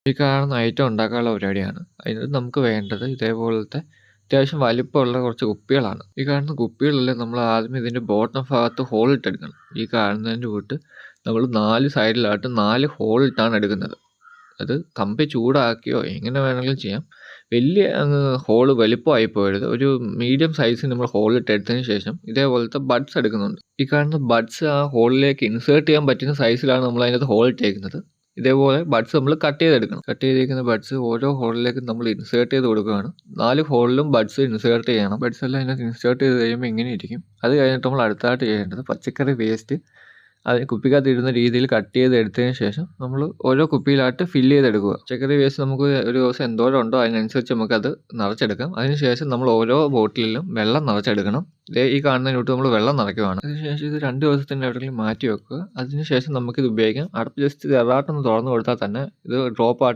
ഈ കാണുന്ന ഐറ്റം ഉണ്ടാക്കാനുള്ള പരിപാടിയാണ്. അതിന് നമുക്ക് വേണ്ടത് ഇതേപോലത്തെ അത്യാവശ്യം വലിപ്പമുള്ള കുറച്ച് കുപ്പികളാണ്. ഈ കാണുന്ന കുപ്പികളിൽ നമ്മൾ ആദ്യം ഇതിൻ്റെ ബോട്ടം ഭാഗത്ത് ഹോളിട്ടെടുക്കണം. ഈ കാണുന്നതിൻ്റെ കൂട്ട് നമ്മൾ 4 സൈഡിലായിട്ട് 4 ഹോളിട്ടാണ് എടുക്കുന്നത്. അത് കമ്പി ചൂടാക്കിയോ എങ്ങനെ വേണമെങ്കിലും ചെയ്യാം. വലിയ ഹോള് വലിപ്പമായി പോകരുത്. ഒരു മീഡിയം സൈസിൽ നമ്മൾ ഹോളിട്ട് എടുത്തതിന് ശേഷം ഇതേപോലത്തെ ബഡ്സ് എടുക്കുന്നുണ്ട്. ഈ കാണുന്ന ബഡ്സ് ആ ഹോളിലേക്ക് ഇൻസേർട്ട് ചെയ്യാൻ പറ്റുന്ന സൈസിലാണ് നമ്മൾ അതിനകത്ത് ഹോളിട്ടേക്കുന്നത്. ഇതേപോലെ ബഡ്സ് നമ്മൾ കട്ട് ചെയ്തെടുക്കണം. കട്ട് ചെയ്തിരിക്കുന്ന ബഡ്സ് ഓരോ ഹോളിലേക്കും നമ്മൾ ഇൻസേർട്ട് ചെയ്ത് കൊടുക്കുകയാണ്. 4 ഹോളിലും ബഡ്സ് ഇൻസേർട്ട് ചെയ്യണം. ബഡ്സ് എല്ലാം അതിനകത്ത് ഇൻസേർട്ട് ചെയ്ത് കഴിയുമ്പോൾ ഇങ്ങനെ ഇരിക്കും. അത് കഴിഞ്ഞിട്ട് നമ്മൾ അടുത്തായിട്ട് ചെയ്യേണ്ടത് പച്ചക്കറി വേസ്റ്റ് അത് കുപ്പിക്കകത്ത് ഇടുന്ന രീതിയിൽ കട്ട് ചെയ്ത് എടുത്തതിന് ശേഷം നമ്മൾ ഓരോ കുപ്പിയിലായിട്ട് ഫില്ല് ചെയ്തെടുക്കുക. പച്ചക്കറി വേസ്റ്റ് നമുക്ക് ഒരു ദിവസം എന്തോരം ഉണ്ടോ അതിനനുസരിച്ച് നമുക്കത് നിറച്ചെടുക്കാം. അതിനുശേഷം നമ്മൾ ഓരോ ബോട്ടിലിലും വെള്ളം നിറച്ചെടുക്കണം. ഈ കാണുന്നതിനോട്ട് നമ്മൾ വെള്ളം നിറയ്ക്കുകയാണ്. അതിനുശേഷം ഇത് 2 ദിവസത്തിൻ്റെ എവിടെയെങ്കിലും മാറ്റി വെക്കുക. അതിനുശേഷം നമുക്കിത് ഉപയോഗിക്കാം. അടുപ്പ് ജസ്റ്റ് ചെറുതായിട്ടൊന്ന് തുറന്നു കൊടുത്താൽ തന്നെ ഇത് ഡ്രോപ്പ്